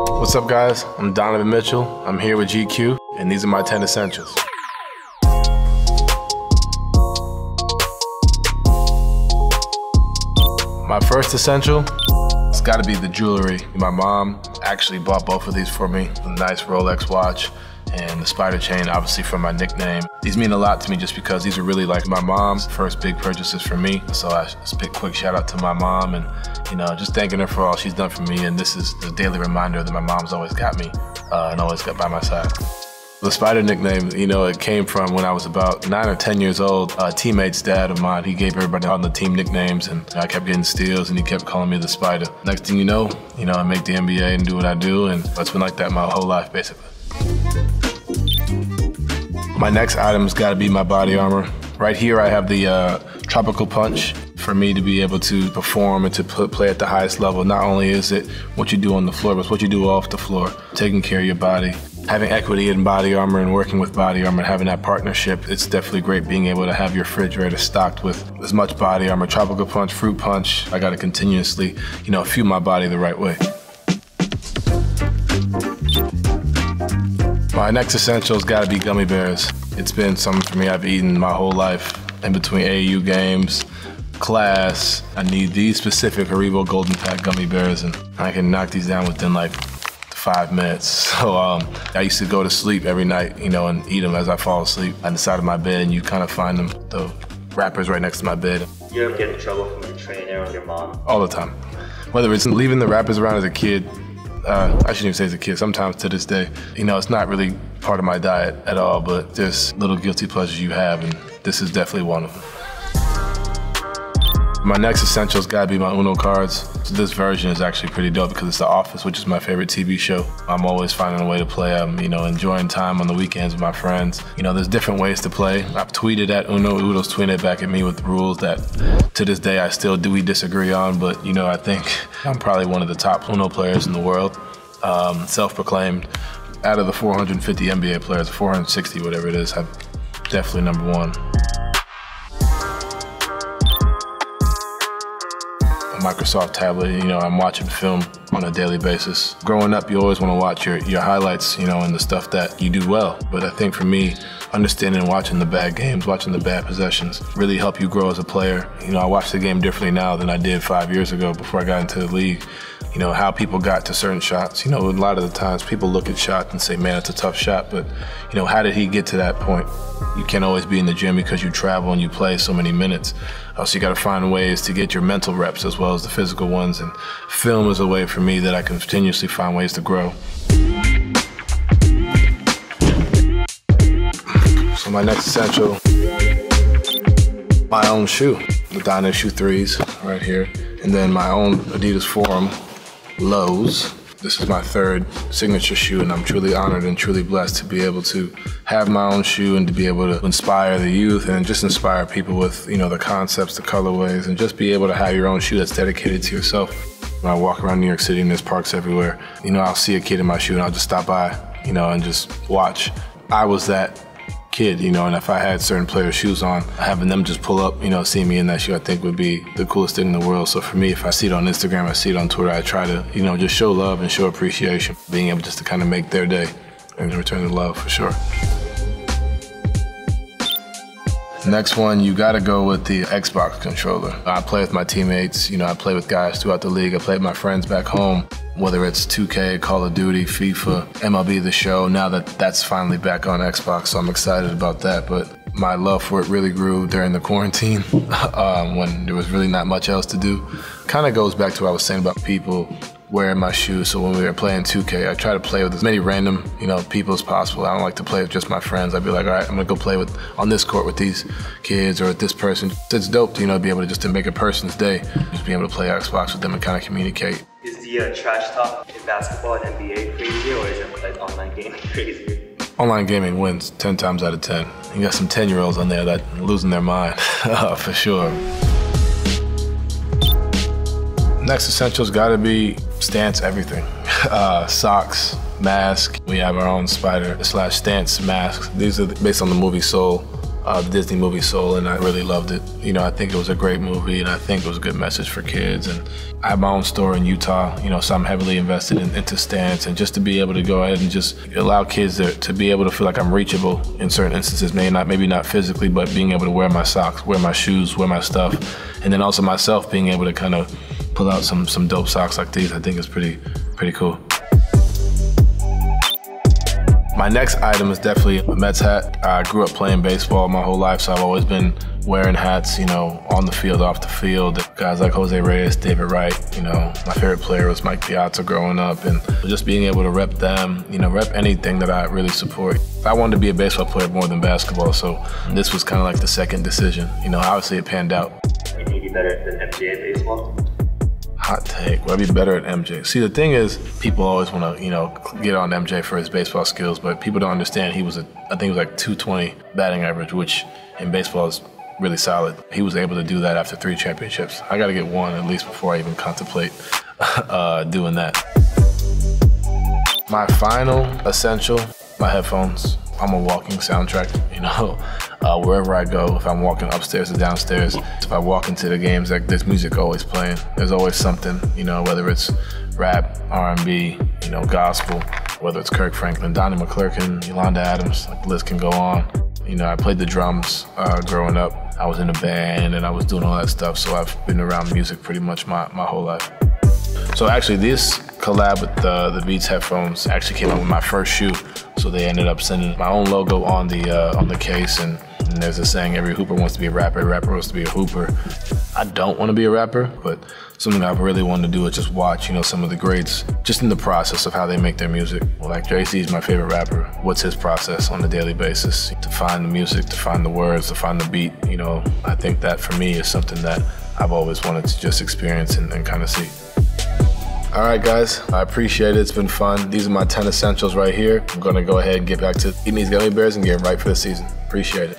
What's up, guys? I'm Donovan Mitchell. I'm here with GQ, and these are my 10 essentials. My first essential, it's gotta be the jewelry. My mom actually bought both of these for me, a nice Rolex watch and the spider chain, obviously from my nickname. These mean a lot to me just because these are really like my mom's first big purchases for me. So I just a quick shout out to my mom and, you know, just thanking her for all she's done for me. And this is the daily reminder that my mom's always got me and always got by my side. The spider nickname, you know, it came from when I was about 9 or 10 years old. A teammate's dad of mine, he gave everybody on the team nicknames, and I kept getting steals, and he kept calling me the spider. Next thing you know, I make the NBA and do what I do, and it's been like that my whole life, basically. My next item's gotta be my body armor. Right here I have the tropical punch. For me to be able to perform and to play at the highest level, not only is it what you do on the floor, but it's what you do off the floor, taking care of your body. Having equity in body armor and working with body armor and having that partnership, it's definitely great being able to have your refrigerator stocked with as much body armor, tropical punch, fruit punch. I gotta continuously, fuel my body the right way. My next essential's gotta be Gummy Bears. It's been something for me I've eaten my whole life. In between AAU games, class, I need these specific Haribo Golden Pack Gummy Bears, and I can knock these down within like 5 minutes. So I used to go to sleep every night, and eat them as I fall asleep on the side of my bed, and you kind of find them, the wrappers right next to my bed. You ever get in trouble from your trainer or your mom? All the time. Whether it's leaving the wrappers around as a kid, I shouldn't even say as a kid, sometimes to this day, it's not really part of my diet at all, but there's little guilty pleasures you have, and this is definitely one of them. My next essential's gotta be my Uno cards. So this version is actually pretty dope because it's The Office, which is my favorite TV show. I'm always finding a way to play. I'm, enjoying time on the weekends with my friends. There's different ways to play. I've tweeted at Uno. Uno's tweeted back at me with rules that to this day we disagree on, but I think I'm probably one of the top Uno players in the world, self-proclaimed. Out of the 450 NBA players, 460, whatever it is, I'm definitely number one. Microsoft tablet, I'm watching film on a daily basis. Growing up, you always want to watch your highlights, and the stuff that you do well. But I think for me, understanding and watching the bad games, watching the bad possessions, really help you grow as a player. I watch the game differently now than I did 5 years ago before I got into the league. How people got to certain shots. A lot of the times people look at shots and say, man, it's a tough shot, but how did he get to that point? You can't always be in the gym because you travel and you play so many minutes. So you gotta find ways to get your mental reps as well as the physical ones, and film is a way for me that I can continuously find ways to grow. So my next essential, my own shoe, the D.O.N shoe 3s right here, and then my own Adidas Forum lows. This is my third signature shoe, and I'm truly honored and truly blessed to be able to have my own shoe and to be able to inspire the youth and just inspire people with, the concepts, the colorways, and just be able to have your own shoe that's dedicated to yourself. When I walk around New York City and there's parks everywhere, I'll see a kid in my shoe and I'll just stop by, and just watch. I was that kid, and if I had certain players' shoes on, having them just pull up, see me in that shoe, I think would be the coolest thing in the world. So for me, if I see it on Instagram, I see it on Twitter, I try to, just show love and show appreciation, being able just to kind of make their day and return the love for sure. Next one, you gotta go with the Xbox controller. I play with my teammates, I play with guys throughout the league, I play with my friends back home. Whether it's 2K, Call of Duty, FIFA, MLB The Show, now that's finally back on Xbox, so I'm excited about that. But my love for it really grew during the quarantine when there was really not much else to do. Kind of goes back to what I was saying about people wearing my shoes. So when we were playing 2K, I try to play with as many random, people as possible. I don't like to play with just my friends. I'd be like, all right, I'm gonna go play on this court with these kids or with this person. It's dope to, be able to make a person's day, just be able to play Xbox with them and kind of communicate. Is the trash talk in basketball and NBA crazy, or is it like online gaming crazier? Online gaming wins 10 times out of 10. You got some 10-year-olds on there that are losing their mind, for sure. Next essential's gotta be stance everything. Socks, mask. We have our own spider/stance masks. These are based on the movie Soul. the Disney movie Soul, and I really loved it. You know, I think it was a great movie, and I think it was a good message for kids. And I have my own store in Utah, you know, so I'm heavily invested into stands, and just to be able to go ahead and just allow kids to be able to feel like I'm reachable in certain instances, maybe not physically, but being able to wear my socks, wear my shoes, wear my stuff, and then also myself being able to kind of pull out some dope socks like these, I think is pretty cool. My next item is definitely a Mets hat. I grew up playing baseball my whole life, so I've always been wearing hats, you know, on the field, off the field. Guys like Jose Reyes, David Wright, you know, my favorite player was Mike Piazza growing up, and just being able to rep them, you know, rep anything that I really support. I wanted to be a baseball player more than basketball, so this was kind of like the second decision. You know, obviously it panned out. You think you're better than MJ at baseball? Hot take, would I be better at MJ? See, the thing is, people always want to, you know, get on MJ for his baseball skills, but people don't understand I think it was like 220 batting average, which in baseball is really solid. He was able to do that after 3 championships. I got to get 1 at least before I even contemplate doing that. My final essential, my headphones. I'm a walking soundtrack, you know, wherever I go, if I'm walking upstairs or downstairs, if I walk into the games, like there's music always playing. There's always something, you know, whether it's rap, R&B, you know, gospel, whether it's Kirk Franklin, Donnie McClurkin, Yolanda Adams, like the list can go on. You know, I played the drums growing up. I was in a band and I was doing all that stuff, so I've been around music pretty much my whole life. So actually this collab with the Beats headphones actually came out with my first shoe. So they ended up sending my own logo on the case, and there's a saying, every hooper wants to be a rapper, every rapper wants to be a hooper. I don't want to be a rapper, but something I've really wanted to do is just watch, you know, some of the greats, just in the process of how they make their music. Like Jay-Z is my favorite rapper. What's his process on a daily basis? To find the music, to find the words, to find the beat, you know, I think that for me is something that I've always wanted to just experience and kind of see. All right, guys, I appreciate it. It's been fun. These are my 10 essentials right here. I'm gonna go ahead and get back to eating these gummy bears and get right for the season. Appreciate it.